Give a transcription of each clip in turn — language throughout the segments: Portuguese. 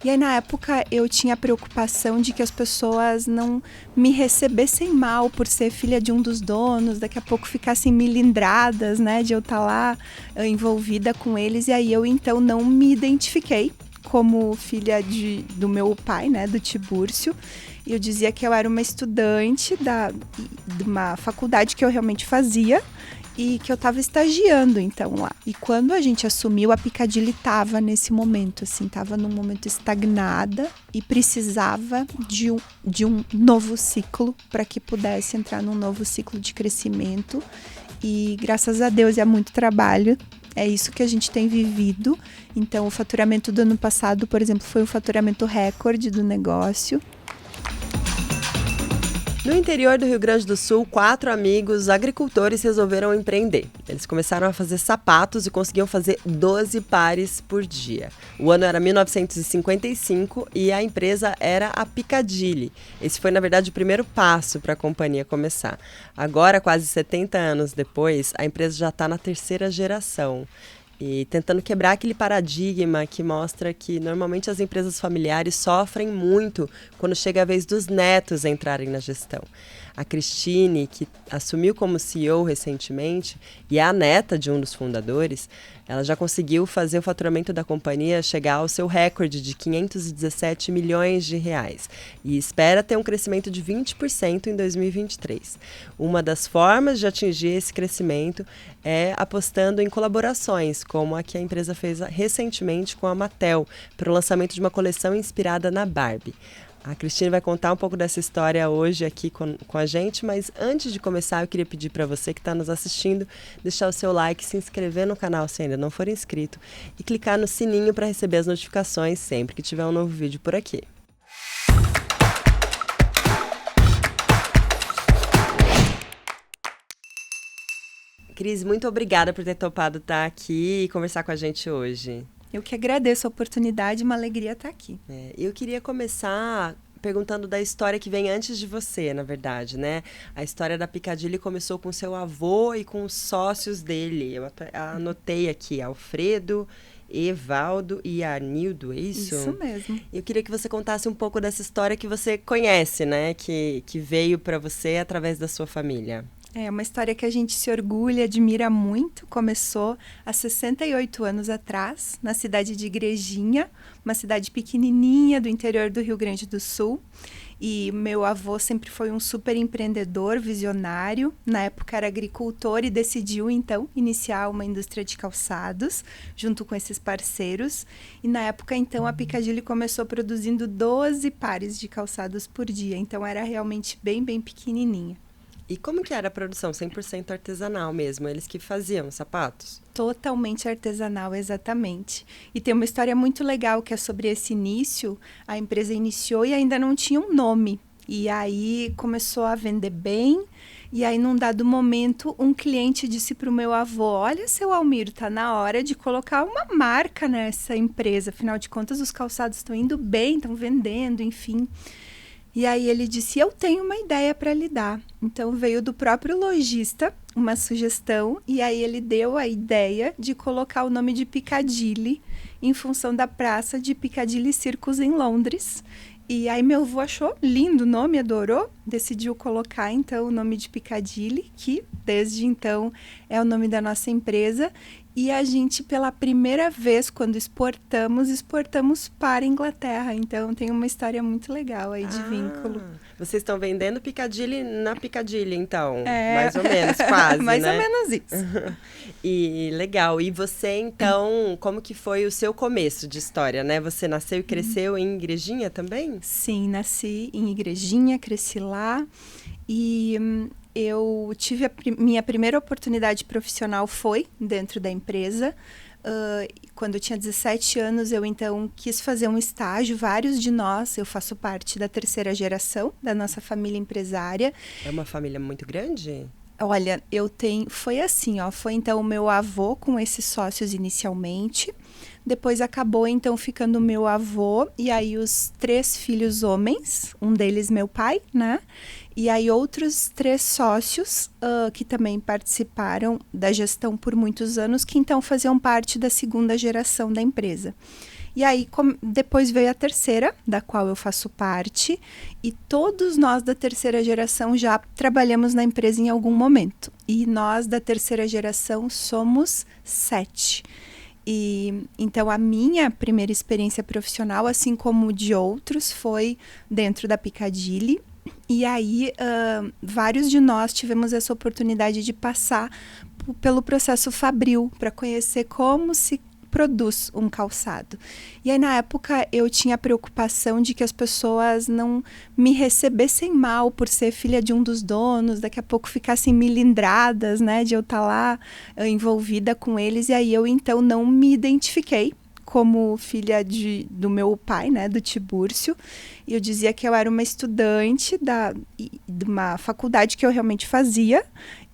E aí, na época, eu tinha a preocupação de que as pessoas não me recebessem mal por ser filha de um dos donos, daqui a pouco ficassem milindradas, né, de eu estar lá envolvida com eles. E aí eu, então, não me identifiquei como filha do meu pai, né, do Tibúrcio. E eu dizia que eu era uma estudante de uma faculdade que eu realmente fazia, e que eu estava estagiando, então, lá. E quando a gente assumiu, a Piccadilly estava nesse momento, assim, estava num momento estagnada e precisava de um novo ciclo para que pudesse entrar num novo ciclo de crescimento. E graças a Deus e a muito trabalho, é isso que a gente tem vivido. Então, o faturamento do ano passado, por exemplo, foi um faturamento recorde do negócio. No interior do Rio Grande do Sul, 4 amigos agricultores resolveram empreender. Eles começaram a fazer sapatos e conseguiam fazer 12 pares por dia. O ano era 1955 e a empresa era a Piccadilly. Esse foi, na verdade, o primeiro passo para a companhia começar. Agora, quase 70 anos depois, a empresa já está na 3ª geração. E tentando quebrar aquele paradigma que mostra que normalmente as empresas familiares sofrem muito quando chega a vez dos netos entrarem na gestão. A Cristine, que assumiu como CEO recentemente e é a neta de um dos fundadores, ela já conseguiu fazer o faturamento da companhia chegar ao seu recorde de 517 milhões de reais e espera ter um crescimento de 20% em 2023. Uma das formas de atingir esse crescimento é apostando em colaborações, como a que a empresa fez recentemente com a Mattel, para o lançamento de uma coleção inspirada na Barbie. A Cristine vai contar um pouco dessa história hoje aqui com a gente, mas antes de começar eu queria pedir para você que está nos assistindo, deixar o seu like, se inscrever no canal se ainda não for inscrito e clicar no sininho para receber as notificações sempre que tiver um novo vídeo por aqui. Cris, muito obrigada por ter topado estar aqui e conversar com a gente hoje. Eu que agradeço a oportunidade, uma alegria estar aqui. Eu queria começar perguntando da história que vem antes de você, na verdade, né? A história da Piccadilly começou com seu avô e com os sócios dele. Eu anotei aqui, Alfredo, Evaldo e Arnildo, é isso? Isso mesmo. Eu queria que você contasse um pouco dessa história que você conhece, né? Que veio para você através da sua família. É uma história que a gente se orgulha, admira muito. Começou há 68 anos atrás, na cidade de Igrejinha, uma cidade pequenininha do interior do Rio Grande do Sul. E meu avô sempre foi um super empreendedor, visionário. Na época era agricultor e decidiu, então, iniciar uma indústria de calçados, junto com esses parceiros. E na época, então, a Piccadilly começou produzindo 12 pares de calçados por dia. Então, era realmente bem, bem pequenininha. E como que era a produção? 100% artesanal mesmo? Eles que faziam sapatos? Totalmente artesanal, exatamente. E tem uma história muito legal que é sobre esse início. A empresa iniciou e ainda não tinha um nome. E aí começou a vender bem. E aí, num dado momento, um cliente disse para o meu avô: olha, seu Almiro, tá na hora de colocar uma marca nessa empresa. Afinal de contas, os calçados estão indo bem, estão vendendo, enfim. E aí ele disse: eu tenho uma ideia para lhe dar. Então veio do próprio lojista uma sugestão e aí ele deu a ideia de colocar o nome de Piccadilly em função da praça de Piccadilly Circus em Londres. E aí meu avô achou lindo o nome, adorou, decidiu colocar então o nome de Piccadilly, que desde então é o nome da nossa empresa. E a gente, pela primeira vez, quando exportamos para a Inglaterra. Então, tem uma história muito legal aí de vínculo. Vocês estão vendendo Piccadilly na Piccadilly, então? Mais ou menos, quase, mais né? ou menos isso. E legal. E você, então, como que foi o seu começo de história, né? Você nasceu e cresceu em Igrejinha também? Sim, nasci em Igrejinha, cresci lá. E eu tive minha primeira oportunidade profissional foi dentro da empresa. Quando eu tinha 17 anos, eu então quis fazer um estágio. Vários de nós, eu faço parte da 3ª geração da nossa família empresária. É uma família muito grande? Olha, foi assim, foi então o meu avô com esses sócios inicialmente. Depois acabou, então, ficando o meu avô e aí os 3 filhos homens, um deles meu pai, né? E aí outros 3 sócios que também participaram da gestão por muitos anos, que então faziam parte da 2ª geração da empresa. E aí, depois veio a terceira, da qual eu faço parte, e todos nós da terceira geração já trabalhamos na empresa em algum momento. E nós da terceira geração somos 7. E então a minha primeira experiência profissional, assim como de outros, foi dentro da Piccadilly. E aí vários de nós tivemos essa oportunidade de passar pelo processo fabril para conhecer como se produz um calçado. E aí, na época, eu tinha a preocupação de que as pessoas não me recebessem mal por ser filha de um dos donos, daqui a pouco ficassem milindradas, né, de eu estar lá envolvida com eles. E aí eu, então, não me identifiquei como filha do meu pai, né, do Tibúrcio. E eu dizia que eu era uma estudante de uma faculdade que eu realmente fazia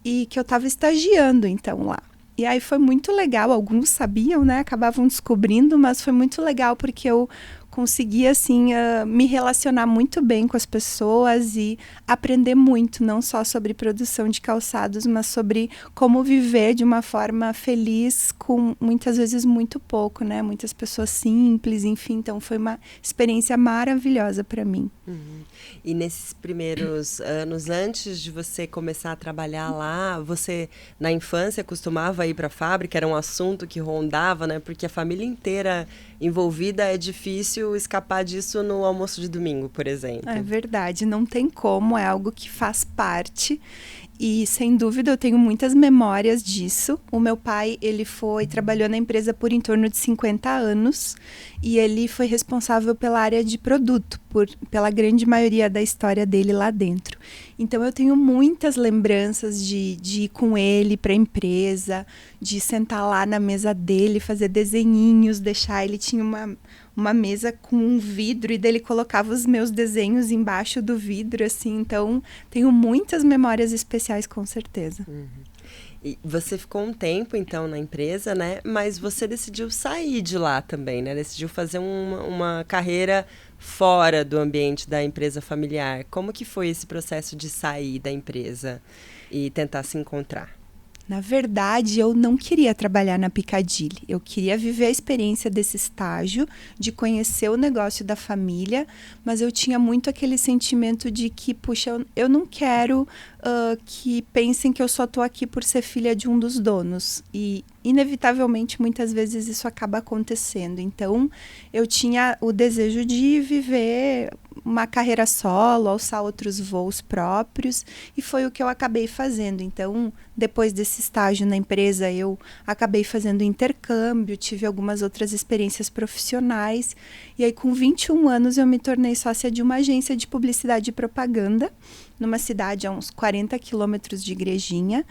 e que eu estava estagiando, então, lá. E aí foi muito legal, alguns sabiam, né, acabavam descobrindo, mas foi muito legal porque eu consegui, assim, me relacionar muito bem com as pessoas e aprender muito, não só sobre produção de calçados, mas sobre como viver de uma forma feliz com, muitas vezes, muito pouco, né? Muitas pessoas simples, enfim. Então, foi uma experiência maravilhosa para mim. Uhum. E nesses primeiros anos, antes de você começar a trabalhar lá, você, na infância, costumava ir para a fábrica? Era um assunto que rondava, né? Porque a família inteira envolvida, é difícil escapar disso no almoço de domingo, por exemplo. É verdade, não tem como, é algo que faz parte. E, sem dúvida, eu tenho muitas memórias disso. O meu pai, ele trabalhou na empresa por em torno de 50 anos e ele foi responsável pela área de produto, pela grande maioria da história dele lá dentro. Então, eu tenho muitas lembranças de ir com ele para a empresa, de sentar lá na mesa dele, fazer desenhinhos, ele tinha uma mesa com um vidro e dele colocava os meus desenhos embaixo do vidro, assim. Então, tenho muitas memórias especiais, com certeza. Uhum. E você ficou um tempo, então, na empresa, né? Mas você decidiu sair de lá também, né? Decidiu fazer uma carreira fora do ambiente da empresa familiar. Como que foi esse processo de sair da empresa e tentar se encontrar? Na verdade, eu não queria trabalhar na Piccadilly. Eu queria viver a experiência desse estágio, de conhecer o negócio da família, mas eu tinha muito aquele sentimento de que, puxa, eu não quero que pensem que eu só estou aqui por ser filha de um dos donos. E, inevitavelmente, muitas vezes isso acaba acontecendo. Então, eu tinha o desejo de viver uma carreira solo, alçar outros voos próprios, e foi o que eu acabei fazendo. Então, depois desse estágio na empresa, eu acabei fazendo intercâmbio, tive algumas outras experiências profissionais, e aí com 21 anos eu me tornei sócia de uma agência de publicidade e propaganda, numa cidade a uns 40 quilômetros de Igrejinha,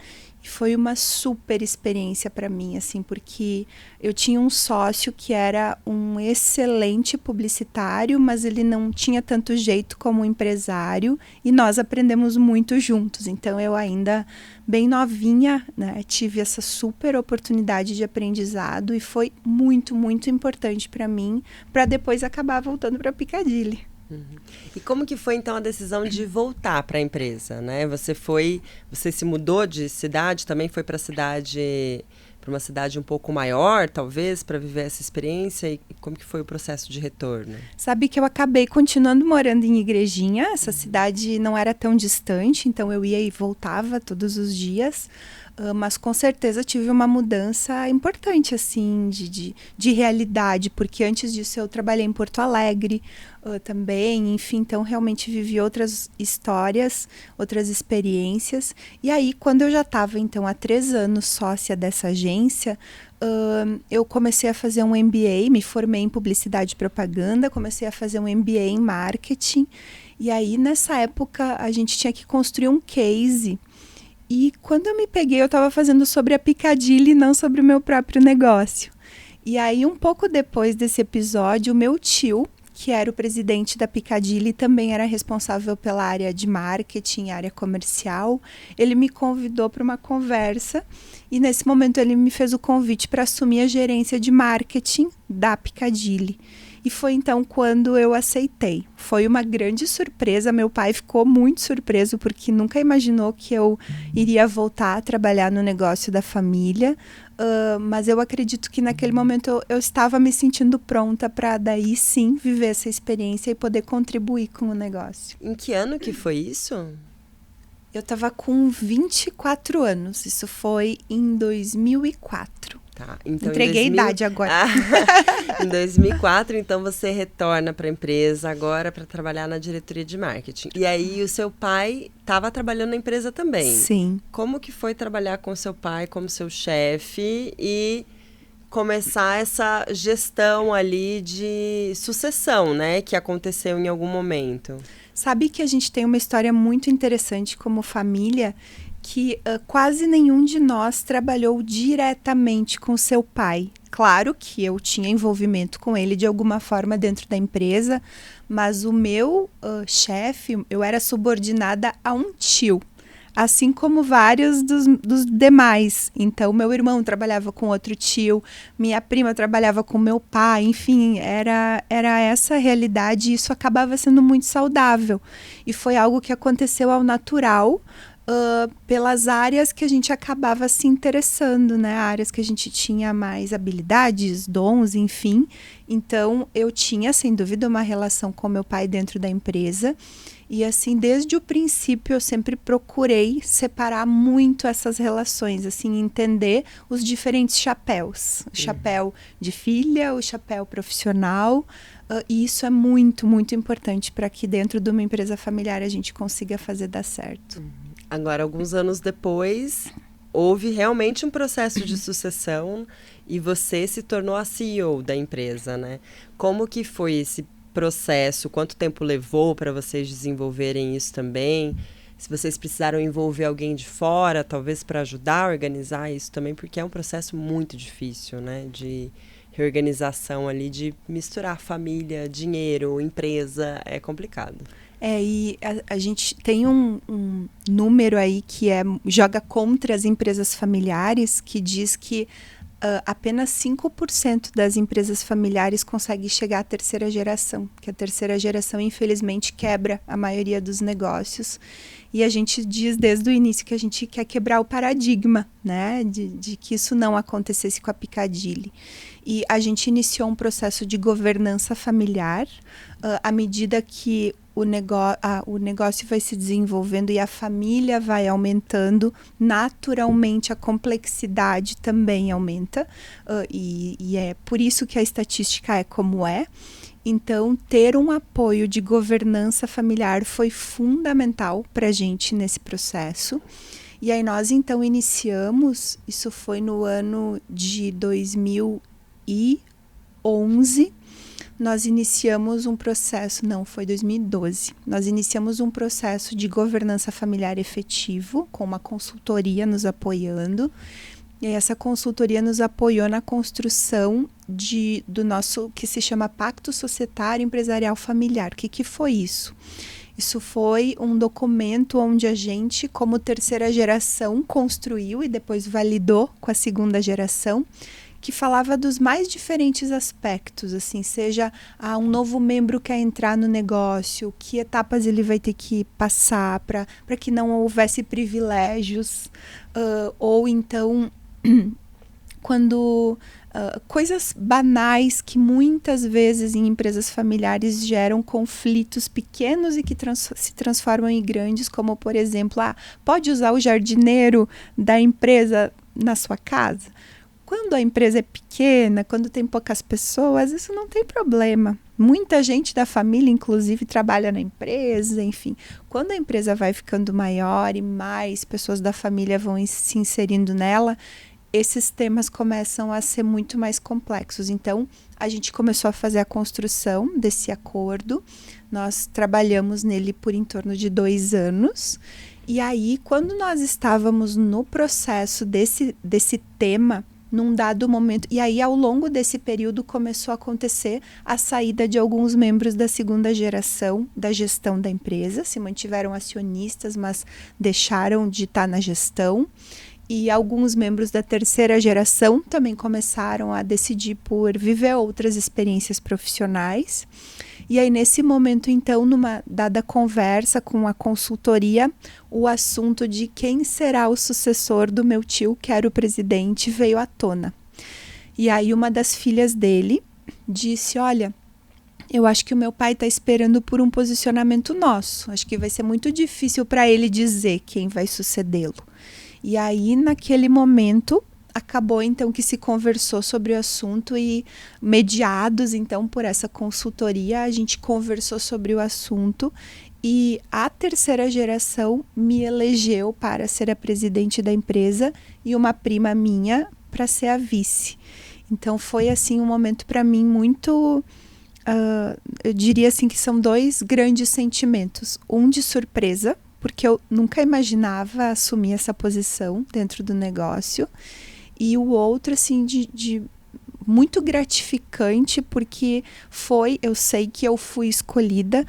e foi uma super experiência para mim, assim, porque eu tinha um sócio que era um excelente publicitário, mas ele não tinha tanto jeito como empresário, e nós aprendemos muito juntos. Então, eu ainda bem novinha, né, tive essa super oportunidade de aprendizado e foi muito, muito importante para mim, para depois acabar voltando para Piccadilly. Uhum. E como que foi, então, a decisão de voltar para a empresa, né? Você se mudou de cidade, também foi para uma cidade um pouco maior, talvez, para viver essa experiência? E como que foi o processo de retorno? Sabe que eu acabei continuando morando em Igrejinha, essa cidade não era tão distante, então eu ia e voltava todos os dias. Mas com certeza tive uma mudança importante, assim, de realidade, porque antes disso eu trabalhei em Porto Alegre também, enfim, então realmente vivi outras histórias, outras experiências. E aí, quando eu já estava, então, há 3 anos sócia dessa agência, eu comecei a fazer um MBA, me formei em publicidade e propaganda, comecei a fazer um MBA em marketing, e aí, nessa época, a gente tinha que construir um case. E quando eu me peguei, eu estava fazendo sobre a Piccadilly, não sobre o meu próprio negócio. E aí, um pouco depois desse episódio, o meu tio, que era o presidente da Piccadilly, também era responsável pela área de marketing, área comercial. Ele me convidou para uma conversa e, nesse momento, ele me fez o convite para assumir a gerência de marketing da Piccadilly. E foi então quando eu aceitei. Foi uma grande surpresa, meu pai ficou muito surpreso porque nunca imaginou que eu iria voltar a trabalhar no negócio da família. mas eu acredito que naquele momento eu estava me sentindo pronta para daí sim viver essa experiência e poder contribuir com o negócio. Em que ano que foi isso? Eu estava com 24 anos, isso foi em 2004. Tá, então entreguei a idade agora. Em 2004, então você retorna para a empresa agora para trabalhar na diretoria de marketing. E aí o seu pai estava trabalhando na empresa também. Sim. Como que foi trabalhar com seu pai como seu chefe e começar essa gestão ali de sucessão, né, que aconteceu em algum momento? Sabe que a gente tem uma história muito interessante como família, que quase nenhum de nós trabalhou diretamente com seu pai. Claro que eu tinha envolvimento com ele de alguma forma dentro da empresa, mas o meu chefe, eu era subordinada a um tio, assim como vários dos demais. Então, meu irmão trabalhava com outro tio, minha prima trabalhava com meu pai, enfim, era essa a realidade e isso acabava sendo muito saudável. E foi algo que aconteceu ao natural, pelas áreas que a gente acabava se interessando, né? Áreas que a gente tinha mais habilidades, dons, enfim. Então, eu tinha, sem dúvida, uma relação com meu pai dentro da empresa. E assim, desde o princípio, eu sempre procurei separar muito essas relações, assim, entender os diferentes chapéus. O chapéu de filha, o chapéu profissional. E isso é muito, muito importante para que dentro de uma empresa familiar a gente consiga fazer dar certo. Agora, alguns anos depois, houve realmente um processo de sucessão e você se tornou a CEO da empresa, né? Como que foi esse processo? Quanto tempo levou para vocês desenvolverem isso também? Se vocês precisaram envolver alguém de fora, talvez para ajudar a organizar isso também, porque é um processo muito difícil, né? De reorganização ali, de misturar família, dinheiro, empresa, é complicado. E a gente tem um número aí que joga contra as empresas familiares, que diz que apenas 5% das empresas familiares conseguem chegar à terceira geração, que a terceira geração, infelizmente, quebra a maioria dos negócios. E a gente diz desde o início que a gente quer quebrar o paradigma, né, de que isso não acontecesse com a Piccadilly. E a gente iniciou um processo de governança familiar, à medida que o negócio vai se desenvolvendo e a família vai aumentando, naturalmente a complexidade também aumenta, e é por isso que a estatística é como é. Então, ter um apoio de governança familiar foi fundamental para a gente nesse processo. E aí nós, então, iniciamos, isso foi no ano de 2011, nós iniciamos um processo, não, foi 2012, nós iniciamos um processo de governança familiar efetivo, com uma consultoria nos apoiando. E essa consultoria nos apoiou na construção do nosso, que se chama Pacto Societário Empresarial Familiar. O que foi isso? Isso foi um documento onde a gente, como terceira geração, construiu e depois validou com a segunda geração, que falava dos mais diferentes aspectos, assim, seja um novo membro quer entrar no negócio, que etapas ele vai ter que passar para que não houvesse privilégios, ou então quando coisas banais que muitas vezes em empresas familiares geram conflitos pequenos e que se transformam em grandes, como por exemplo, pode usar o jardineiro da empresa na sua casa? Quando a empresa é pequena, quando tem poucas pessoas, isso não tem problema. Muita gente da família, inclusive, trabalha na empresa, enfim. Quando a empresa vai ficando maior e mais pessoas da família vão se inserindo nela, esses temas começam a ser muito mais complexos. Então, a gente começou a fazer a construção desse acordo. Nós trabalhamos nele por em torno de 2 anos. E aí, quando nós estávamos no processo desse tema, num dado momento, e aí ao longo desse período começou a acontecer a saída de alguns membros da segunda geração da gestão da empresa, se mantiveram acionistas, mas deixaram de estar na gestão. E alguns membros da terceira geração também começaram a decidir por viver outras experiências profissionais. E aí, nesse momento, então, numa dada conversa com a consultoria, o assunto de quem será o sucessor do meu tio, que era o presidente, veio à tona. E aí, uma das filhas dele disse, olha, eu acho que o meu pai está esperando por um posicionamento nosso. Acho que vai ser muito difícil para ele dizer quem vai sucedê-lo. E aí, naquele momento, acabou então que se conversou sobre o assunto e, mediados então por essa consultoria, a gente conversou sobre o assunto e a terceira geração me elegeu para ser a presidente da empresa e uma prima minha para ser a vice. Então foi assim um momento para mim muito... eu diria assim que são dois grandes sentimentos. Um de surpresa, porque eu nunca imaginava assumir essa posição dentro do negócio. E o outro, assim, de muito gratificante, porque eu sei que eu fui escolhida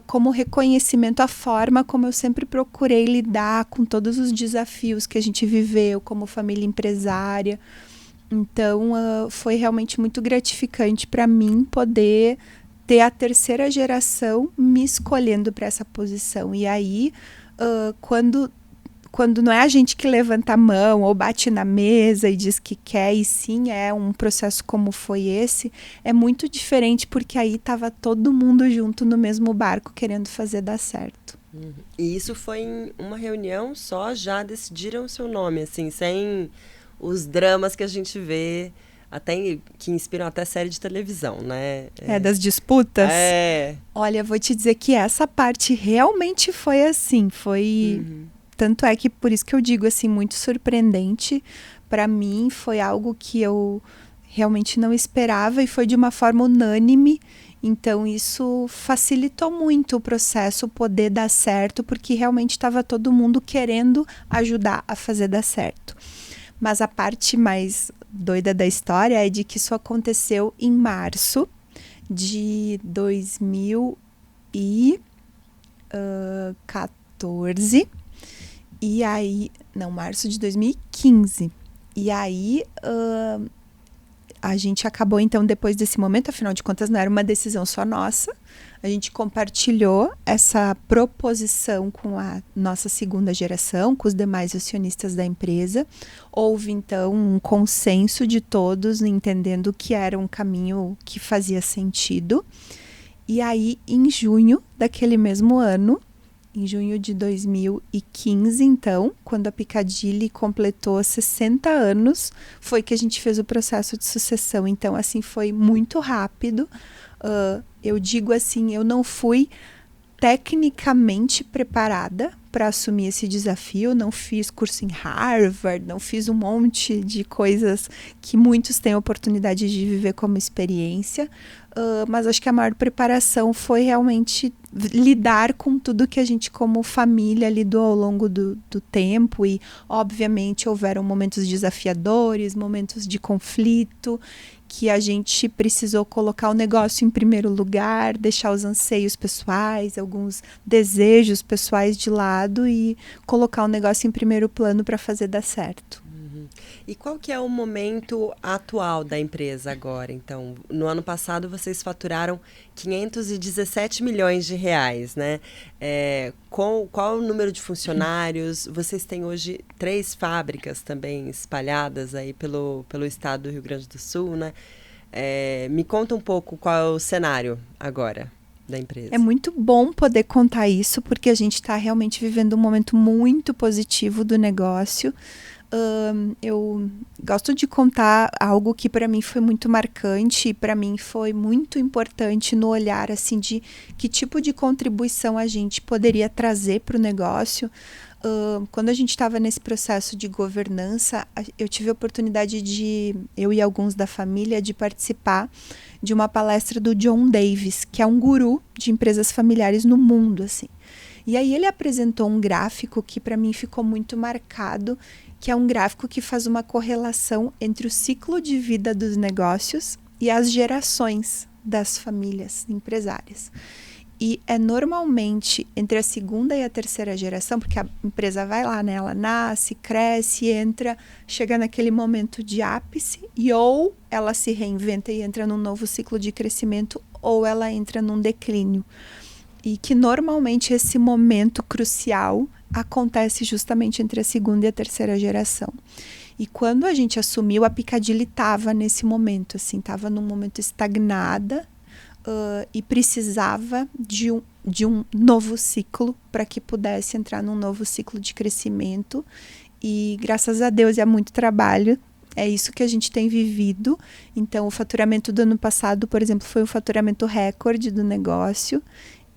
como reconhecimento à forma como eu sempre procurei lidar com todos os desafios que a gente viveu como família empresária. Então, foi realmente muito gratificante para mim poder ter a terceira geração me escolhendo para essa posição. E aí, quando não é a gente que levanta a mão ou bate na mesa e diz que quer, e sim é um processo como foi esse, é muito diferente porque aí estava todo mundo junto no mesmo barco querendo fazer dar certo. E isso foi em uma reunião só, já decidiram o seu nome, assim, sem os dramas que a gente vê, até que inspiram até série de televisão, né? Das disputas? É. Olha, vou te dizer que essa parte realmente foi assim, Tanto é que por isso que eu digo assim, muito surpreendente. Para mim foi algo que eu realmente não esperava e foi de uma forma unânime. Então isso facilitou muito o processo poder dar certo, porque realmente estava todo mundo querendo ajudar a fazer dar certo. Mas a parte mais doida da história é de que isso aconteceu em março de 2014. E aí, março de 2015. E aí, a gente acabou, então, depois desse momento, afinal de contas, não era uma decisão só nossa. A gente compartilhou essa proposição com a nossa segunda geração, com os demais acionistas da empresa. Houve, então, um consenso de todos, entendendo que era um caminho que fazia sentido. E aí, em junho daquele mesmo ano, em junho de 2015, então, quando a Picadilly completou 60 anos, foi que a gente fez o processo de sucessão. Então, assim, foi muito rápido. Eu digo assim, eu não fui tecnicamente preparada para assumir esse desafio, não fiz curso em Harvard, não fiz um monte de coisas que muitos têm a oportunidade de viver como experiência, mas acho que a maior preparação foi realmente lidar com tudo que a gente como família lidou ao longo do tempo e obviamente houveram momentos desafiadores, momentos de conflito, que a gente precisou colocar o negócio em primeiro lugar, deixar os anseios pessoais, alguns desejos pessoais de lado e colocar o negócio em primeiro plano para fazer dar certo. E qual que é o momento atual da empresa agora? Então, no ano passado vocês faturaram 517 milhões de reais, né? Qual o número de funcionários? Vocês têm hoje 3 fábricas também espalhadas aí pelo estado do Rio Grande do Sul, né? Me conta um pouco qual é o cenário agora da empresa. É muito bom poder contar isso, porque a gente está realmente vivendo um momento muito positivo do negócio. Eu gosto de contar algo que para mim foi muito marcante e para mim foi muito importante no olhar assim de que tipo de contribuição a gente poderia trazer para o negócio. Quando a gente estava nesse processo de governança, eu tive a oportunidade eu e alguns da família, de participar de uma palestra do John Davis, que é um guru de empresas familiares no mundo, assim. E aí ele apresentou um gráfico que para mim ficou muito marcado, que é um gráfico que faz uma correlação entre o ciclo de vida dos negócios e as gerações das famílias empresárias. E é normalmente entre a segunda e a terceira geração, porque a empresa vai lá, né? Ela nasce, cresce, entra, chega naquele momento de ápice, e ou ela se reinventa e entra num novo ciclo de crescimento, ou ela entra num declínio. E que normalmente esse momento crucial acontece justamente entre a segunda e a terceira geração. E quando a gente assumiu, a Piccadilly estava nesse momento, assim, estava num momento estagnada, e precisava de um novo ciclo para que pudesse entrar num novo ciclo de crescimento. E graças a Deus, é muito trabalho, é isso que a gente tem vivido. Então, o faturamento do ano passado, por exemplo, foi um faturamento recorde do negócio.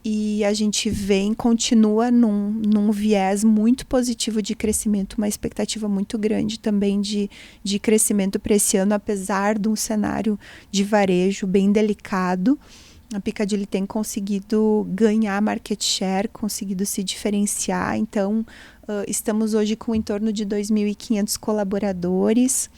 E a gente continua num viés muito positivo de crescimento, uma expectativa muito grande também de crescimento para esse ano, apesar de um cenário de varejo bem delicado. A Piccadilly tem conseguido ganhar market share, conseguido se diferenciar. Então, estamos hoje com em torno de 2.500 colaboradores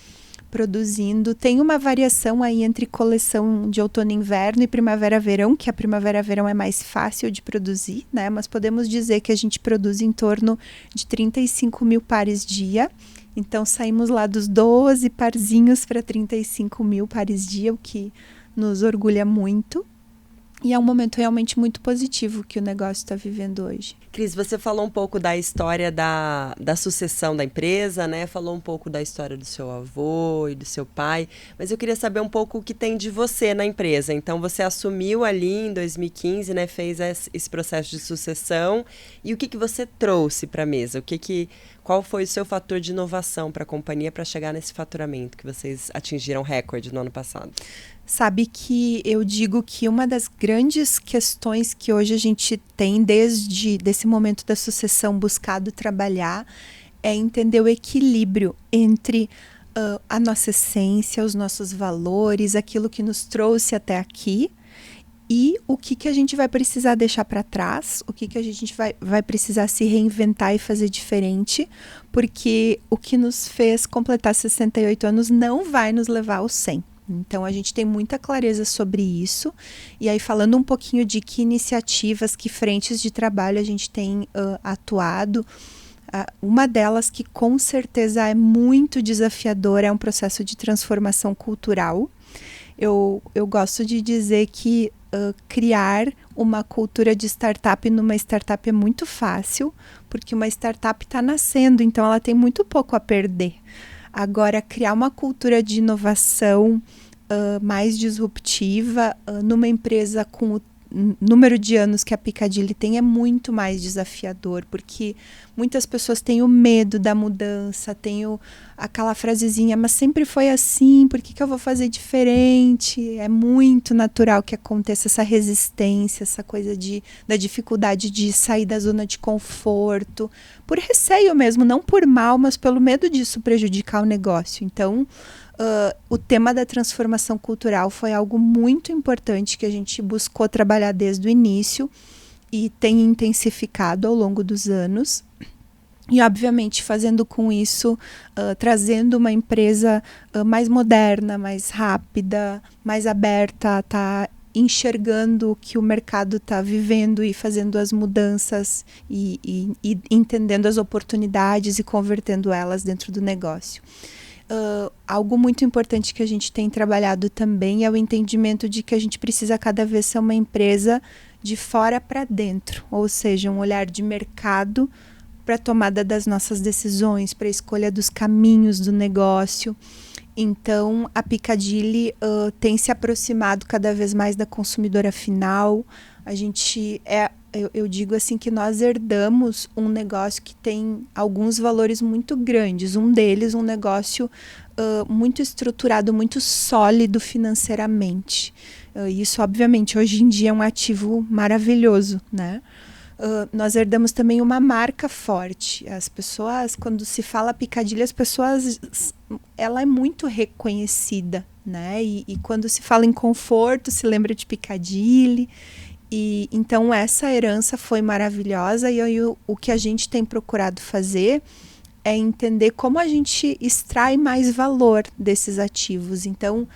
produzindo. Tem uma variação aí entre coleção de outono e inverno e primavera-verão, que a primavera-verão é mais fácil de produzir, né? Mas podemos dizer que a gente produz em torno de 35 mil pares dia. Então, saímos lá dos 12 parzinhos para 35 mil pares dia, o que nos orgulha muito. E é um momento realmente muito positivo que o negócio está vivendo hoje. Cris, você falou um pouco da história da sucessão da empresa, né? Falou um pouco da história do seu avô e do seu pai, mas eu queria saber um pouco o que tem de você na empresa. Então, você assumiu ali em 2015, né? Fez esse processo de sucessão. E o que você trouxe para a mesa? Qual foi o seu fator de inovação para a companhia para chegar nesse faturamento que vocês atingiram recorde no ano passado? Sabe que eu digo que uma das grandes questões que hoje a gente tem desde desse momento da sucessão buscado trabalhar é entender o equilíbrio entre a nossa essência, os nossos valores, aquilo que nos trouxe até aqui e o que a gente vai precisar deixar para trás, o que a gente vai precisar se reinventar e fazer diferente, porque o que nos fez completar 68 anos não vai nos levar aos 100. Então, a gente tem muita clareza sobre isso. E aí, falando um pouquinho de que iniciativas, que frentes de trabalho a gente tem atuado, uma delas que com certeza é muito desafiadora é um processo de transformação cultural. Eu gosto de dizer que criar uma cultura de startup numa startup é muito fácil, porque uma startup está nascendo, então ela tem muito pouco a perder. Agora, criar uma cultura de inovação mais disruptiva numa empresa com o número de anos que a Piccadilly tem é muito mais desafiador, porque muitas pessoas têm o medo da mudança, têm aquela frasezinha, mas sempre foi assim, por que eu vou fazer diferente? É muito natural que aconteça essa resistência, essa coisa da dificuldade de sair da zona de conforto, por receio mesmo, não por mal, mas pelo medo disso prejudicar o negócio. Então, o tema da transformação cultural foi algo muito importante que a gente buscou trabalhar desde o início e tem intensificado ao longo dos anos. E, obviamente, fazendo com isso, trazendo uma empresa mais moderna, mais rápida, mais aberta, tá enxergando o que o mercado está vivendo e fazendo as mudanças e entendendo as oportunidades e convertendo elas dentro do negócio. Algo muito importante que a gente tem trabalhado também é o entendimento de que a gente precisa cada vez ser uma empresa de fora para dentro, ou seja, um olhar de mercado para a tomada das nossas decisões, para a escolha dos caminhos do negócio. Então, a Piccadilly tem se aproximado cada vez mais da consumidora final. A gente eu digo assim que nós herdamos um negócio que tem alguns valores muito grandes. Um deles, um negócio muito estruturado, muito sólido financeiramente. Isso, obviamente, hoje em dia é um ativo maravilhoso, né? Nós herdamos também uma marca forte. As pessoas, quando se fala Piccadilly, ela é muito reconhecida, né? E quando se fala em conforto, se lembra de Piccadilly. E então essa herança foi maravilhosa e aí, o que a gente tem procurado fazer é entender como a gente extrai mais valor desses ativos. Então,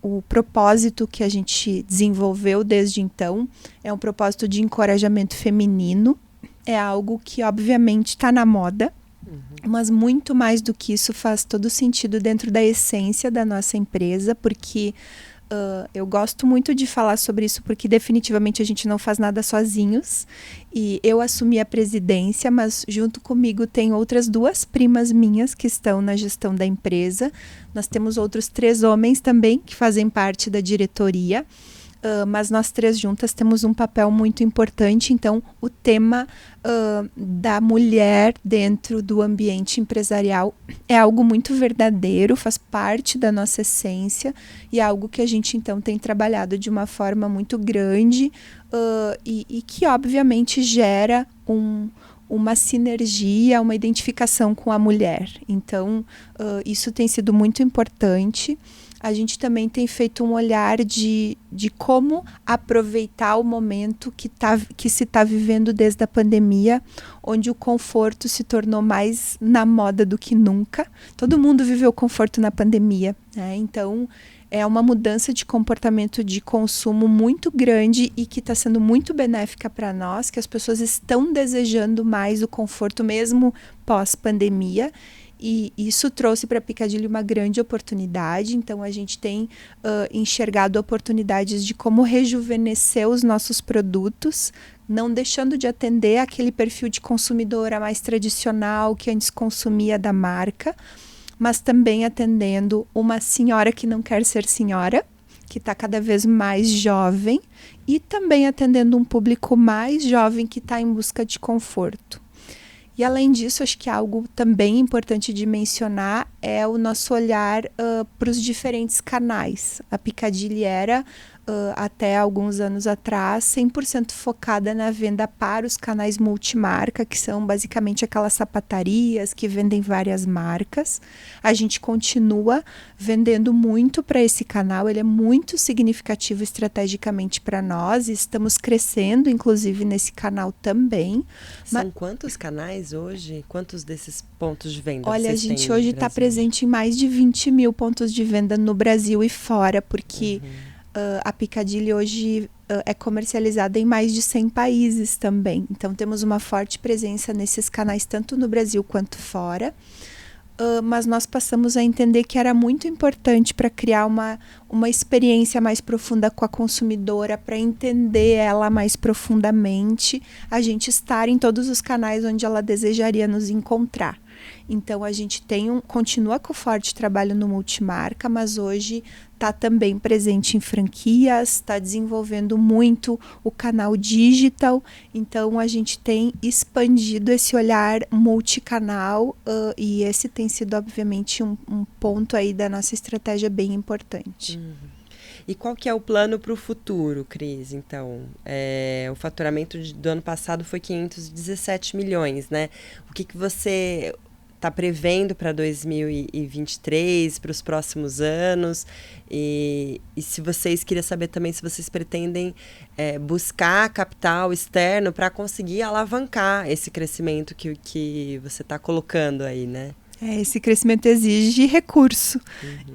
o propósito que a gente desenvolveu desde então é um propósito de encorajamento feminino. É algo que, obviamente, está na moda, mas muito mais do que isso faz todo sentido dentro da essência da nossa empresa, porque eu gosto muito de falar sobre isso, porque definitivamente a gente não faz nada sozinhos. E eu assumi a presidência, mas junto comigo tem outras 2 primas minhas que estão na gestão da empresa. Nós temos outros 3 homens também que fazem parte da diretoria. Mas nós 3 juntas temos um papel muito importante. Então, o tema da mulher dentro do ambiente empresarial é algo muito verdadeiro, faz parte da nossa essência e é algo que a gente, então, tem trabalhado de uma forma muito grande e que, obviamente, gera uma sinergia, uma identificação com a mulher. Então, isso tem sido muito importante. A gente também tem feito um olhar de como aproveitar o momento que se está vivendo desde a pandemia, onde o conforto se tornou mais na moda do que nunca. Todo mundo viveu conforto na pandemia, né? Então, é uma mudança de comportamento de consumo muito grande e que está sendo muito benéfica para nós, que as pessoas estão desejando mais o conforto mesmo pós-pandemia. E isso trouxe para a Piccadilly uma grande oportunidade. Então, a gente tem enxergado oportunidades de como rejuvenescer os nossos produtos, não deixando de atender aquele perfil de consumidora mais tradicional que antes consumia da marca, mas também atendendo uma senhora que não quer ser senhora, que está cada vez mais jovem, e também atendendo um público mais jovem que está em busca de conforto. E além disso, acho que algo também importante de mencionar é o nosso olhar para os diferentes canais. A Piccadilly era, até alguns anos atrás, 100% focada na venda para os canais multimarca, que são basicamente aquelas sapatarias que vendem várias marcas. A gente continua vendendo muito para esse canal, ele é muito significativo estrategicamente para nós, e estamos crescendo, inclusive, nesse canal também. São quantos canais hoje? Quantos desses pontos de venda Olha, vocês a gente têm hoje está presente em mais de 20 mil pontos de venda no Brasil e fora, porque a Piccadilly hoje é comercializada em mais de 100 países também. Então, temos uma forte presença nesses canais, tanto no Brasil quanto fora. Mas nós passamos a entender que era muito importante para criar uma experiência mais profunda com a consumidora, para entender ela mais profundamente, a gente estar em todos os canais onde ela desejaria nos encontrar. Então, a gente continua com forte trabalho no multimarca, mas hoje está também presente em franquias, está desenvolvendo muito o canal digital. Então, a gente tem expandido esse olhar multicanal e esse tem sido, obviamente, um ponto aí da nossa estratégia bem importante. E qual que é o plano para o futuro, Cris? Então, o faturamento do ano passado foi 517 milhões, né? O que você está prevendo para 2023, para os próximos anos? E se vocês, queria saber também se vocês pretendem buscar capital externo para conseguir alavancar esse crescimento que você está colocando aí, né? Esse crescimento exige recurso.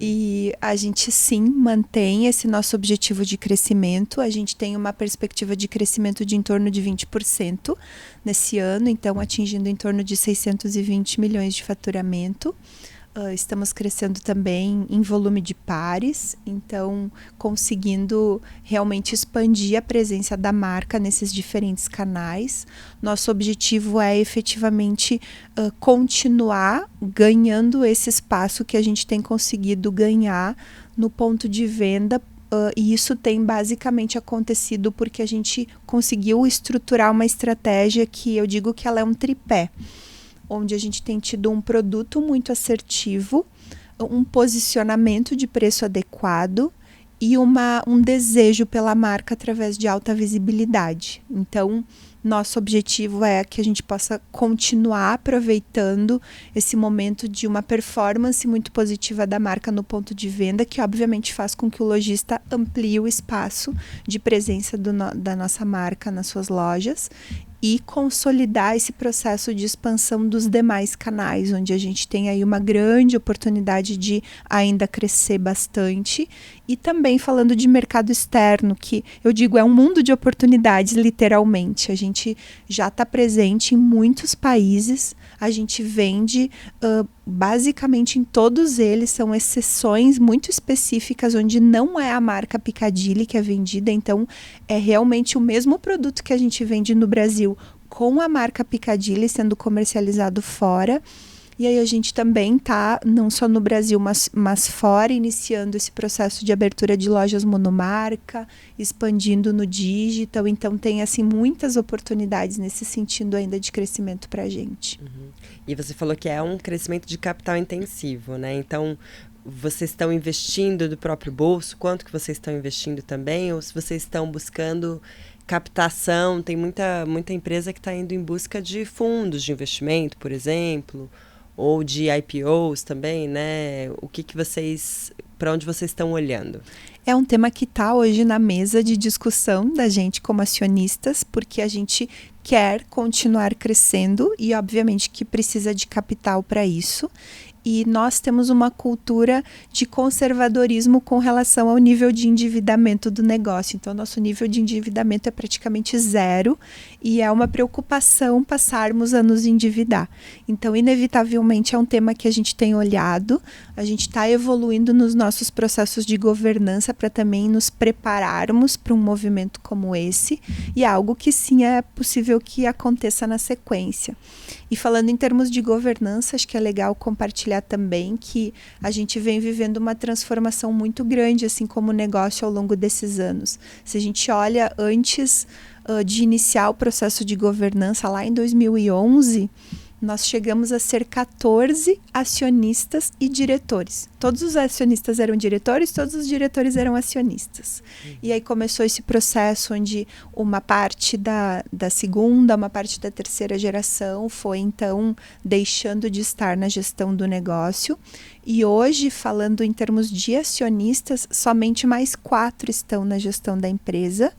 E a gente, sim, mantém esse nosso objetivo de crescimento. A gente tem uma perspectiva de crescimento de em torno de 20% nesse ano, então atingindo em torno de 620 milhões de faturamento. Estamos crescendo também em volume de pares, então conseguindo realmente expandir a presença da marca nesses diferentes canais. Nosso objetivo é efetivamente continuar ganhando esse espaço que a gente tem conseguido ganhar no ponto de venda. E isso tem basicamente acontecido porque a gente conseguiu estruturar uma estratégia que eu digo que ela é um tripé, onde a gente tem tido um produto muito assertivo, um posicionamento de preço adequado e um desejo pela marca através de alta visibilidade. Então, nosso objetivo é que a gente possa continuar aproveitando esse momento de uma performance muito positiva da marca no ponto de venda, que obviamente faz com que o lojista amplie o espaço de presença da nossa marca nas suas lojas. e consolidar esse processo de expansão dos demais canais, onde a gente tem aí uma grande oportunidade de ainda crescer bastante. E também falando de mercado externo, que eu digo é um mundo de oportunidades, literalmente. A gente já está presente em muitos países, a gente vende basicamente em todos eles, são exceções muito específicas onde não é a marca Piccadilly que é vendida, então é realmente o mesmo produto que a gente vende no Brasil com a marca Piccadilly sendo comercializado fora. E aí a gente também está, não só no Brasil, mas fora, iniciando esse processo de abertura de lojas monomarca, expandindo no digital. Então tem assim muitas oportunidades nesse sentido ainda de crescimento para a gente. Uhum. E você falou que é um crescimento de capital intensivo, né? Então, vocês estão investindo do próprio bolso? Quanto que vocês estão investindo também? Ou se vocês estão buscando captação? Tem muita empresa que está indo em busca de fundos de investimento, por exemplo, ou de IPOs também, né? O que vocês, para onde vocês estão olhando? É um tema que está hoje na mesa de discussão da gente como acionistas, porque a gente quer continuar crescendo e, obviamente, que precisa de capital para isso. E nós temos uma cultura de conservadorismo com relação ao nível de endividamento do negócio. Então, nosso nível de endividamento é praticamente zero e é uma preocupação passarmos a nos endividar. Então, inevitavelmente, é um tema que a gente tem olhado. A gente está evoluindo nos nossos processos de governança para também nos prepararmos para um movimento como esse. E é algo que, sim, é possível que aconteça na sequência. E falando em termos de governança, acho que é legal compartilhar também que a gente vem vivendo uma transformação muito grande, assim como o negócio ao longo desses anos. Se a gente olha antes de iniciar o processo de governança, lá em 2011, nós chegamos a ser 14 acionistas e diretores. Todos os acionistas eram diretores, todos os diretores eram acionistas. E aí começou esse processo onde uma parte da segunda, uma parte da terceira geração foi, então, deixando de estar na gestão do negócio. E hoje, falando em termos de acionistas, somente mais 4 estão na gestão da empresa.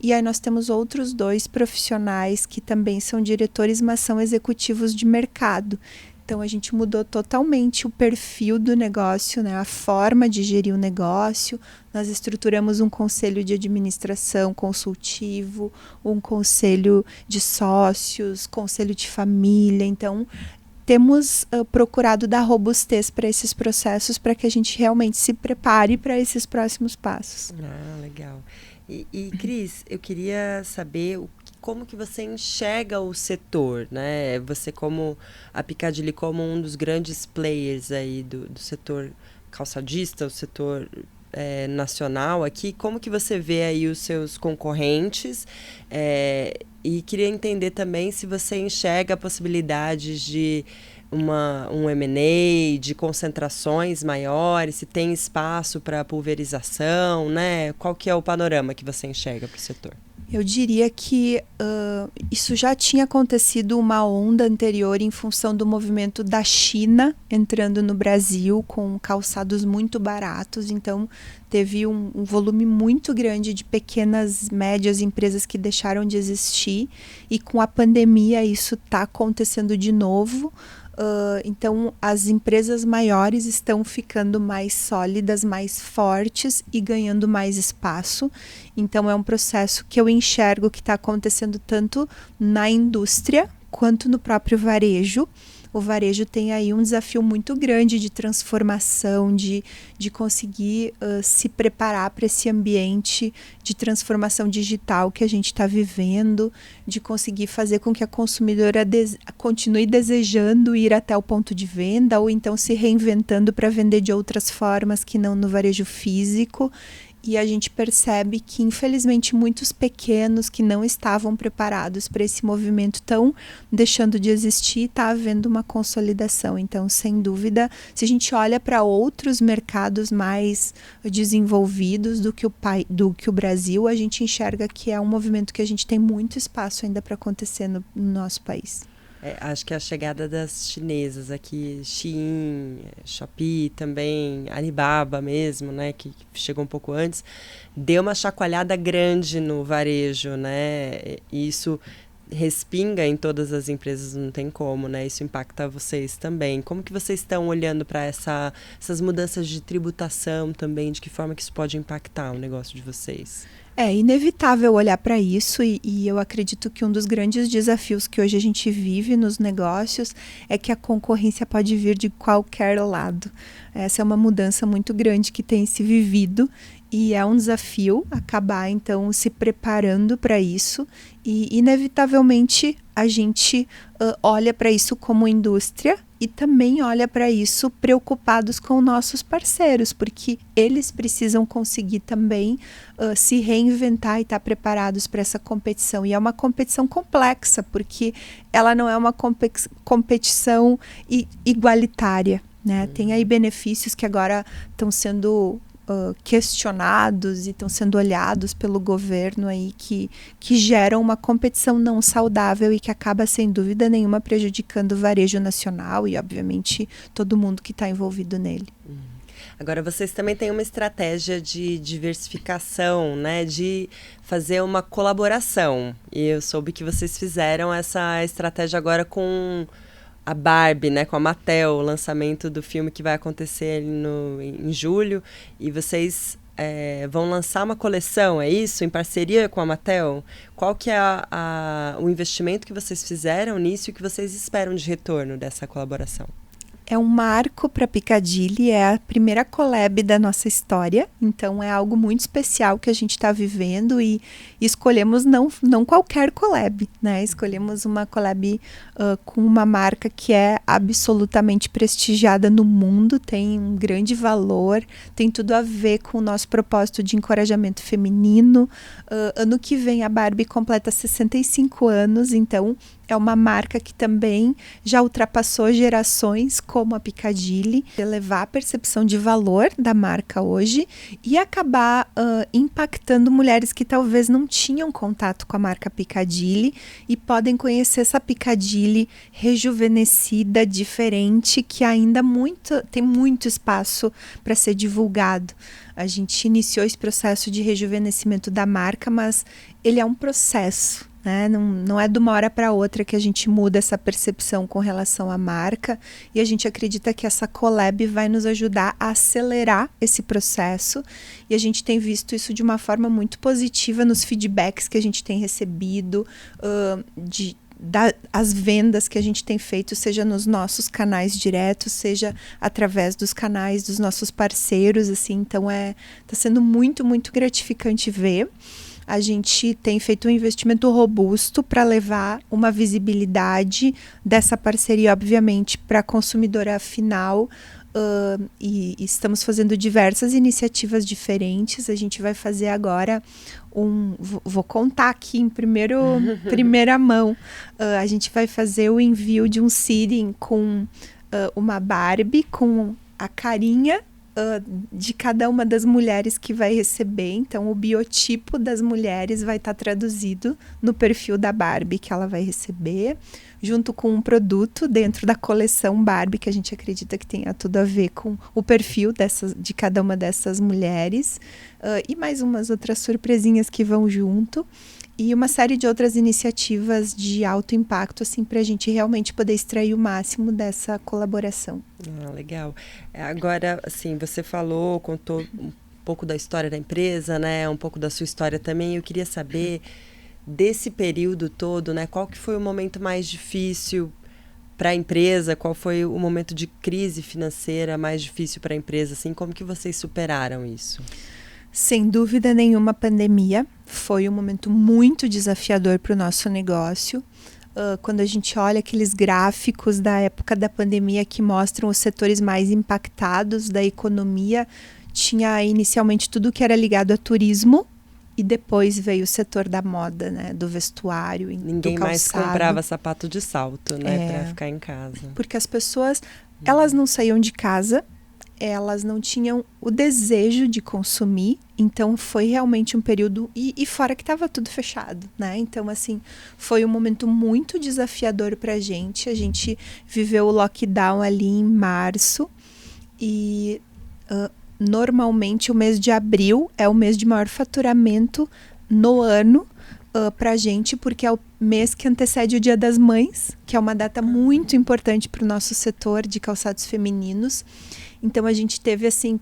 E aí nós temos outros 2 profissionais que também são diretores, mas são executivos de mercado. Então, a gente mudou totalmente o perfil do negócio, né? A forma de gerir o negócio. Nós estruturamos um conselho de administração consultivo, um conselho de sócios, conselho de família. Então, temos procurado dar robustez para esses processos para que a gente realmente se prepare para esses próximos passos. Ah, legal. E Cris, eu queria saber como que você enxerga o setor, né? Você como a Piccadilly como um dos grandes players aí do setor calçadista, o setor nacional aqui, como que você vê aí os seus concorrentes? E queria entender também se você enxerga possibilidades de um M&A, de concentrações maiores, se tem espaço para pulverização, né? Qual que é o panorama que você enxerga para o setor? Eu diria que isso já tinha acontecido uma onda anterior em função do movimento da China entrando no Brasil com calçados muito baratos. Então, teve um volume muito grande de pequenas, médias empresas que deixaram de existir. E com a pandemia isso está acontecendo de novo. Então, as empresas maiores estão ficando mais sólidas, mais fortes e ganhando mais espaço. Então, é um processo que eu enxergo que está acontecendo tanto na indústria quanto no próprio varejo. O varejo tem aí um desafio muito grande de transformação, de conseguir se preparar para esse ambiente de transformação digital que a gente está vivendo, de conseguir fazer com que a consumidora continue desejando ir até o ponto de venda ou então se reinventando para vender de outras formas que não no varejo físico. E a gente percebe que, infelizmente, muitos pequenos que não estavam preparados para esse movimento estão deixando de existir e está havendo uma consolidação. Então, sem dúvida, se a gente olha para outros mercados mais desenvolvidos do que o Brasil, a gente enxerga que é um movimento que a gente tem muito espaço ainda para acontecer no nosso país. Acho que a chegada das chinesas aqui, Shein, Shopee também, Alibaba mesmo, né, que chegou um pouco antes, deu uma chacoalhada grande no varejo, né, e isso respinga em todas as empresas, não tem como, né? Isso impacta vocês também. Como que vocês estão olhando para essas mudanças de tributação também? De que forma que isso pode impactar o negócio de vocês? É inevitável olhar para isso e eu acredito que um dos grandes desafios que hoje a gente vive nos negócios é que a concorrência pode vir de qualquer lado. Essa é uma mudança muito grande que tem se vivido e é um desafio acabar, então, se preparando para isso e, inevitavelmente, a gente olha para isso como indústria e também olha para isso preocupados com nossos parceiros, porque eles precisam conseguir também se reinventar e estar preparados para essa competição. E é uma competição complexa, porque ela não é uma competição igualitária, né? Tem aí benefícios que agora estão sendo questionados e estão sendo olhados pelo governo aí que geram uma competição não saudável e que acaba, sem dúvida nenhuma, prejudicando o varejo nacional e, obviamente, todo mundo que está envolvido nele. Agora, vocês também têm uma estratégia de diversificação, né? De fazer uma colaboração. E eu soube que vocês fizeram essa estratégia agora com a Barbie, né, com a Mattel, o lançamento do filme que vai acontecer em julho, e vocês vão lançar uma coleção, é isso? Em parceria com a Mattel? Qual que é o investimento que vocês fizeram nisso e que vocês esperam de retorno dessa colaboração? É um marco para Picadilly, é a primeira collab da nossa história, então é algo muito especial que a gente está vivendo e escolhemos não qualquer collab, né? Escolhemos uma collab com uma marca que é absolutamente prestigiada no mundo, tem um grande valor, tem tudo a ver com o nosso propósito de encorajamento feminino. Ano que vem a Barbie completa 65 anos, então é uma marca que também já ultrapassou gerações como a Picadilly, elevar a percepção de valor da marca hoje e acabar impactando mulheres que talvez não tinham contato com a marca Picadilly e podem conhecer essa Picadilly rejuvenescida, diferente, que ainda tem muito espaço para ser divulgado. A gente iniciou esse processo de rejuvenescimento da marca, mas ele é um processo. Né? Não é de uma hora para outra que a gente muda essa percepção com relação à marca e a gente acredita que essa collab vai nos ajudar a acelerar esse processo e a gente tem visto isso de uma forma muito positiva nos feedbacks que a gente tem recebido, as vendas que a gente tem feito, seja nos nossos canais diretos, seja através dos canais dos nossos parceiros, assim, então tá sendo muito, muito gratificante ver. A gente tem feito um investimento robusto para levar uma visibilidade dessa parceria, obviamente, para a consumidora final. E estamos fazendo diversas iniciativas diferentes. A gente vai fazer agora vou contar aqui em primeira mão. A gente vai fazer o envio de um seeding com uma Barbie, com a carinha de cada uma das mulheres que vai receber. Então, o biotipo das mulheres vai estar traduzido no perfil da Barbie que ela vai receber, junto com um produto dentro da coleção Barbie, que a gente acredita que tenha tudo a ver com o perfil de cada uma dessas mulheres, e mais umas outras surpresinhas que vão junto. E uma série de outras iniciativas de alto impacto, assim, para a gente realmente poder extrair o máximo dessa colaboração. Legal. Agora, assim, você contou um pouco da história da empresa, né? Um pouco da sua história também. Eu queria saber, desse período todo, né? Qual que foi o momento mais difícil para a empresa? Qual foi o momento de crise financeira mais difícil para a empresa? Assim, como que vocês superaram isso? Sem dúvida nenhuma, a pandemia foi um momento muito desafiador para o nosso negócio. Quando a gente olha aqueles gráficos da época da pandemia que mostram os setores mais impactados da economia, tinha inicialmente tudo que era ligado a turismo e depois veio o setor da moda, né, do vestuário, Ninguém do mais calçado. comprava sapato de salto, né, para ficar em casa. Porque as pessoas, elas não saíam de casa, elas não tinham o desejo de consumir, então foi realmente um período, e fora que estava tudo fechado, né? Então, assim, foi um momento muito desafiador para a gente viveu o lockdown ali em março, e normalmente o mês de abril é o mês de maior faturamento no ano para a gente, porque é o mês que antecede o Dia das Mães, que é uma data muito importante para o nosso setor de calçados femininos. Então, a gente teve, assim,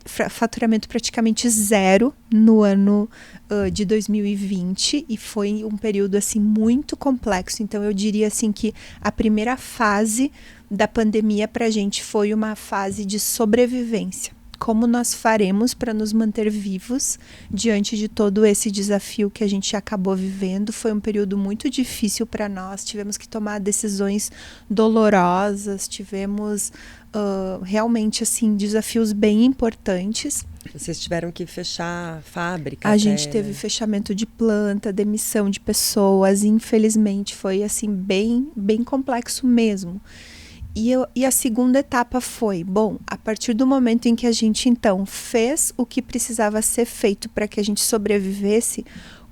faturamento praticamente zero no ano de 2020 e foi um período, assim, muito complexo. Então, eu diria, assim, que a primeira fase da pandemia para a gente foi uma fase de sobrevivência. Como nós faremos para nos manter vivos diante de todo esse desafio que a gente acabou vivendo? Foi um período muito difícil para nós, tivemos que tomar decisões dolorosas, tivemos realmente assim, desafios bem importantes. Vocês tiveram que fechar a fábrica? A gente teve fechamento de planta, demissão de pessoas, infelizmente foi assim, bem complexo mesmo. E a segunda etapa foi, bom, a partir do momento em que a gente, então, fez o que precisava ser feito para que a gente sobrevivesse,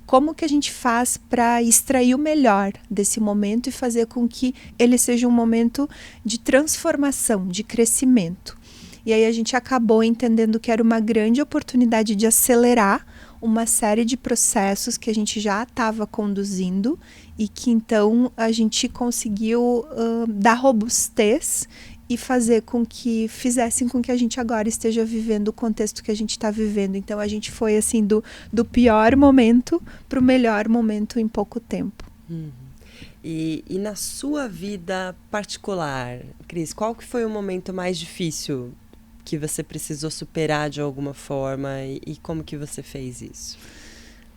como que a gente faz para extrair o melhor desse momento e fazer com que ele seja um momento de transformação, de crescimento. E aí a gente acabou entendendo que era uma grande oportunidade de acelerar uma série de processos que a gente já estava conduzindo e que então a gente conseguiu dar robustez e fazer com que fizessem com que a gente agora esteja vivendo o contexto que a gente está vivendo. Então a gente foi assim do pior momento para o melhor momento em pouco tempo. E na sua vida particular, Cris, qual que foi o momento mais difícil que você precisou superar de alguma forma e como que você fez isso?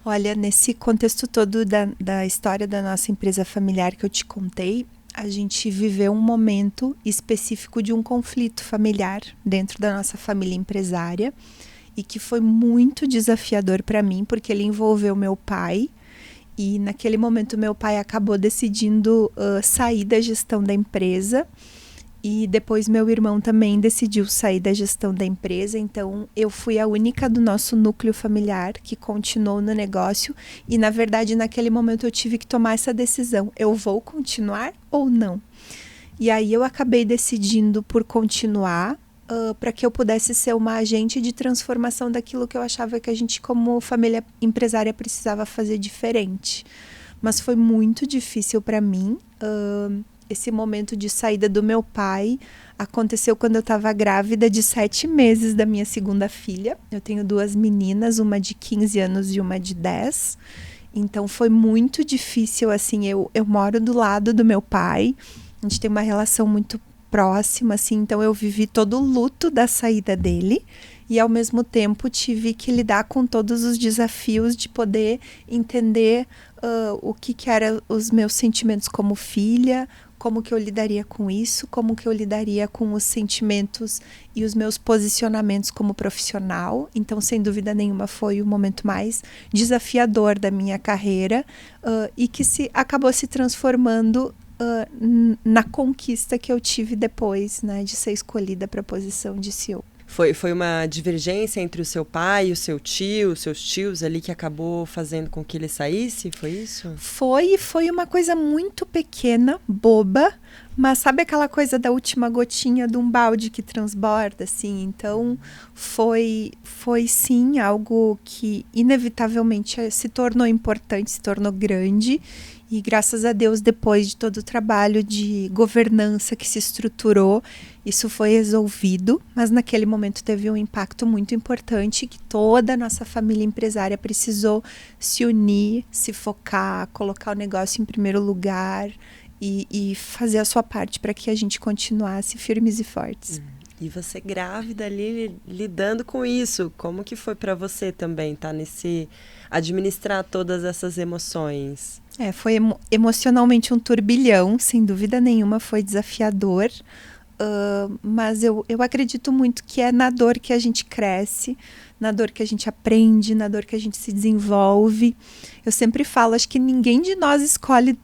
Olha, nesse contexto todo da história da nossa empresa familiar que eu te contei, a gente viveu um momento específico de um conflito familiar dentro da nossa família empresária e que foi muito desafiador para mim, porque ele envolveu meu pai e naquele momento meu pai acabou decidindo sair da gestão da empresa. E depois meu irmão também decidiu sair da gestão da empresa, então eu fui a única do nosso núcleo familiar que continuou no negócio e na verdade naquele momento eu tive que tomar essa decisão, eu vou continuar ou não? E aí eu acabei decidindo por continuar para que eu pudesse ser uma agente de transformação daquilo que eu achava que a gente como família empresária precisava fazer diferente. Mas foi muito difícil para mim. Esse momento de saída do meu pai aconteceu quando eu estava grávida de 7 meses da minha segunda filha. Eu tenho 2 meninas, uma de 15 anos e uma de 10. Então foi muito difícil, assim, eu moro do lado do meu pai, a gente tem uma relação muito próxima, assim, então eu vivi todo o luto da saída dele e ao mesmo tempo tive que lidar com todos os desafios de poder entender o que eram os meus sentimentos como filha, como que eu lidaria com isso, como que eu lidaria com os sentimentos e os meus posicionamentos como profissional. Então, sem dúvida nenhuma, foi o momento mais desafiador da minha carreira e que acabou se transformando na conquista que eu tive depois, né, de ser escolhida para a posição de CEO. Foi uma divergência entre o seu pai e o seu tio, os seus tios ali que acabou fazendo com que ele saísse, foi isso? Foi uma coisa muito pequena, boba, mas sabe aquela coisa da última gotinha de um balde que transborda, assim? Então, foi sim algo que inevitavelmente se tornou importante, se tornou grande. E graças a Deus, depois de todo o trabalho de governança que se estruturou, isso foi resolvido, mas naquele momento teve um impacto muito importante que toda a nossa família empresária precisou se unir, se focar, colocar o negócio em primeiro lugar e fazer a sua parte para que a gente continuasse firmes e fortes. E você grávida ali, lidando com isso, como que foi para você também, tá administrar todas essas emoções? Foi emocionalmente um turbilhão, sem dúvida nenhuma, foi desafiador, mas eu acredito muito que é na dor que a gente cresce, na dor que a gente aprende, na dor que a gente se desenvolve. Eu sempre falo, acho que ninguém de nós escolhe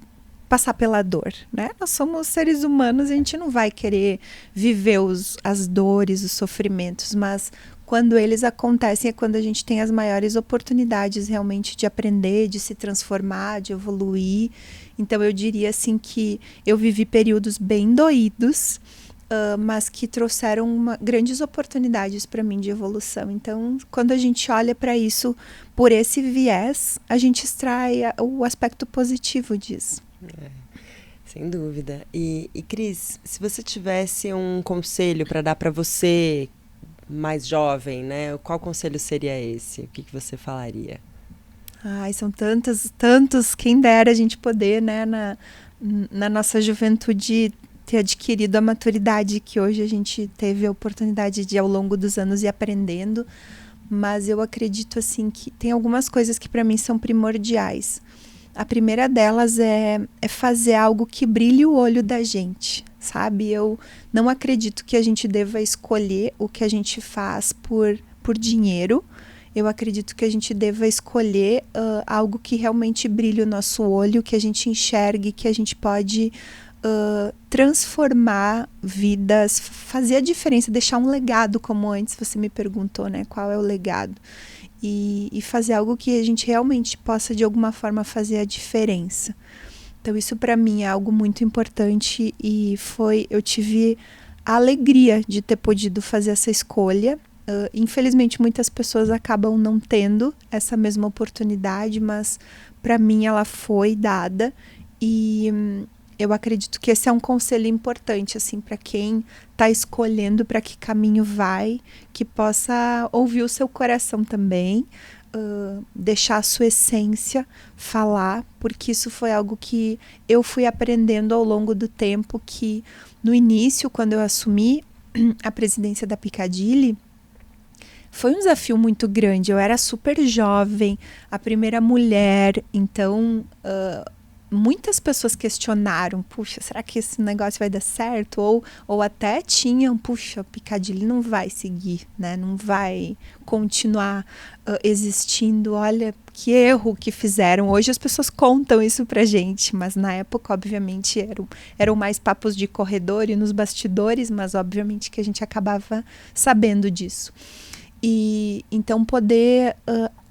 passar pela dor, né? Nós somos seres humanos, a gente não vai querer viver as dores, os sofrimentos, mas quando eles acontecem é quando a gente tem as maiores oportunidades realmente de aprender, de se transformar, de evoluir. Então eu diria assim que eu vivi períodos bem doídos, mas que trouxeram grandes oportunidades para mim de evolução. Então, quando a gente olha para isso por esse viés, a gente extrai o aspecto positivo disso. Sem dúvida. E Cris, se você tivesse um conselho para dar para você mais jovem, né? Qual conselho seria esse? O que você falaria? Ai, são tantos, quem dera a gente poder, né, na nossa juventude ter adquirido a maturidade que hoje a gente teve a oportunidade de, ao longo dos anos, ir aprendendo. Mas eu acredito, assim, que tem algumas coisas que para mim são primordiais. A primeira delas é fazer algo que brilhe o olho da gente, sabe? Eu não acredito que a gente deva escolher o que a gente faz por dinheiro. Eu acredito que a gente deva escolher algo que realmente brilhe o nosso olho, que a gente enxergue, que a gente pode transformar vidas, fazer a diferença, deixar um legado, como antes você me perguntou, né? Qual é o legado? E fazer algo que a gente realmente possa, de alguma forma, fazer a diferença. Então, isso para mim é algo muito importante e eu tive a alegria de ter podido fazer essa escolha. Infelizmente, muitas pessoas acabam não tendo essa mesma oportunidade, mas para mim ela foi dada e eu acredito que esse é um conselho importante, assim, para quem está escolhendo para que caminho vai, que possa ouvir o seu coração também, deixar a sua essência falar, porque isso foi algo que eu fui aprendendo ao longo do tempo, que no início, quando eu assumi a presidência da Piccadilly, foi um desafio muito grande. Eu era super jovem, a primeira mulher, então muitas pessoas questionaram, puxa, será que esse negócio vai dar certo? Ou até tinham, puxa, Piccadilly não vai seguir, né? Não vai continuar existindo. Olha que erro que fizeram. Hoje as pessoas contam isso pra gente, mas na época, obviamente, eram mais papos de corredor e nos bastidores, mas obviamente que a gente acabava sabendo disso. E então poder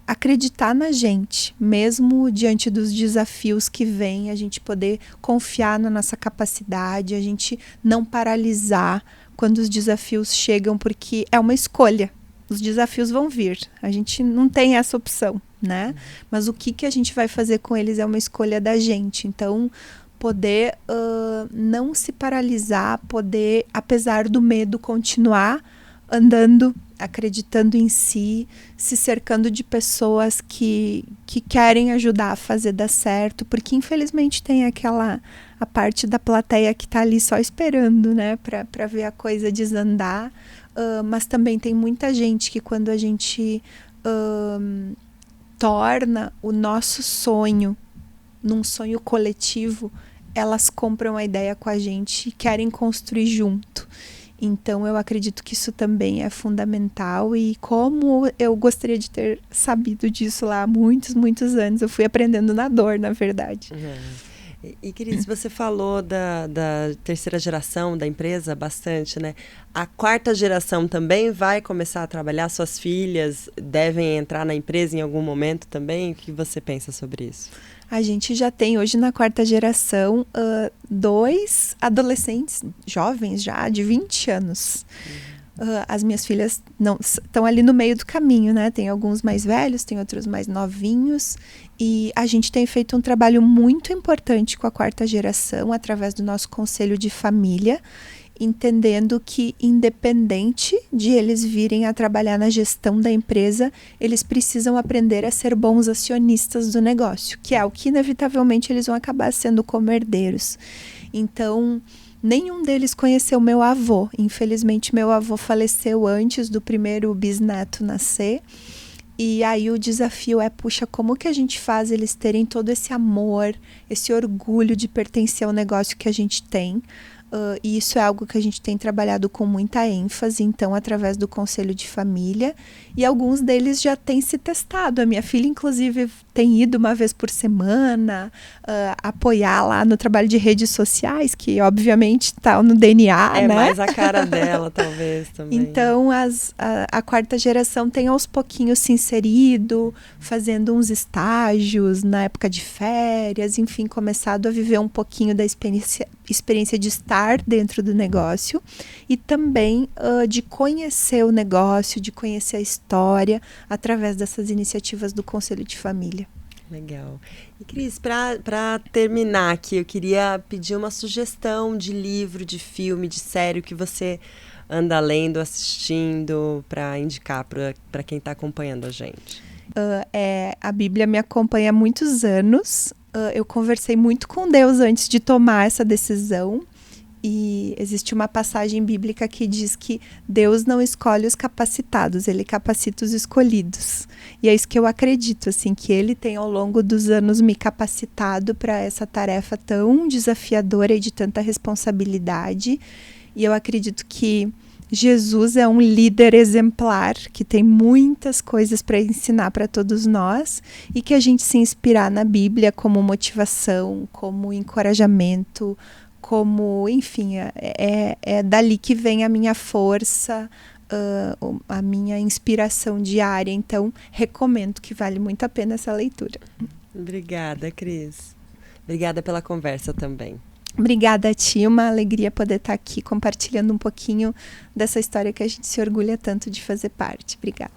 acreditar na gente, mesmo diante dos desafios que vêm, a gente poder confiar na nossa capacidade, a gente não paralisar quando os desafios chegam, porque é uma escolha. Os desafios vão vir, a gente não tem essa opção, né? Mas o que a gente vai fazer com eles é uma escolha da gente. Então, poder não se paralisar, poder, apesar do medo, continuar andando, acreditando em si, se cercando de pessoas que querem ajudar a fazer dar certo, porque infelizmente tem a parte da plateia que está ali só esperando, né, para ver a coisa desandar, mas também tem muita gente que quando a gente torna o nosso sonho num sonho coletivo, elas compram a ideia com a gente e querem construir junto. Então, eu acredito que isso também é fundamental e como eu gostaria de ter sabido disso lá há muitos, muitos anos. Eu fui aprendendo na dor, na verdade. E Cris, você falou da terceira geração da empresa bastante, né? A quarta geração também vai começar a trabalhar? Suas filhas devem entrar na empresa em algum momento também? O que você pensa sobre isso? A gente já tem hoje na quarta geração 2 adolescentes jovens já, de 20 anos. As minhas filhas estão ali no meio do caminho, né? Tem alguns mais velhos, tem outros mais novinhos. E a gente tem feito um trabalho muito importante com a quarta geração, através do nosso conselho de família, entendendo que, independente de eles virem a trabalhar na gestão da empresa, eles precisam aprender a ser bons acionistas do negócio, que é o que inevitavelmente eles vão acabar sendo como herdeiros. Então, nenhum deles conheceu meu avô. Infelizmente, meu avô faleceu antes do primeiro bisneto nascer. E aí o desafio é, puxa, como que a gente faz eles terem todo esse amor, esse orgulho de pertencer ao negócio que a gente tem? E isso é algo que a gente tem trabalhado com muita ênfase, então, através do conselho de família, e alguns deles já têm se testado. A minha filha, inclusive, tem ido uma vez por semana apoiar lá no trabalho de redes sociais, que obviamente está no DNA, né? É mais a cara dela, talvez, também. Então, a quarta geração tem aos pouquinhos se inserido, fazendo uns estágios na época de férias, enfim, começado a viver um pouquinho da experiência de estar estar dentro do negócio e também de conhecer o negócio, de conhecer a história através dessas iniciativas do Conselho de Família. Legal. E Cris, para terminar aqui, eu queria pedir uma sugestão de livro, de filme, de série que você anda lendo, assistindo, para indicar para quem está acompanhando a gente. A Bíblia me acompanha há muitos anos. Eu conversei muito com Deus antes de tomar essa decisão. E existe uma passagem bíblica que diz que Deus não escolhe os capacitados, Ele capacita os escolhidos. E é isso que eu acredito, assim, que Ele tem ao longo dos anos me capacitado para essa tarefa tão desafiadora e de tanta responsabilidade. E eu acredito que Jesus é um líder exemplar, que tem muitas coisas para ensinar para todos nós e que a gente se inspirar na Bíblia como motivação, como encorajamento, como, enfim, é dali que vem a minha força, a minha inspiração diária. Então, recomendo, que vale muito a pena essa leitura. Obrigada, Cris. Obrigada pela conversa também. Obrigada a ti, uma alegria poder estar aqui compartilhando um pouquinho dessa história que a gente se orgulha tanto de fazer parte. Obrigada.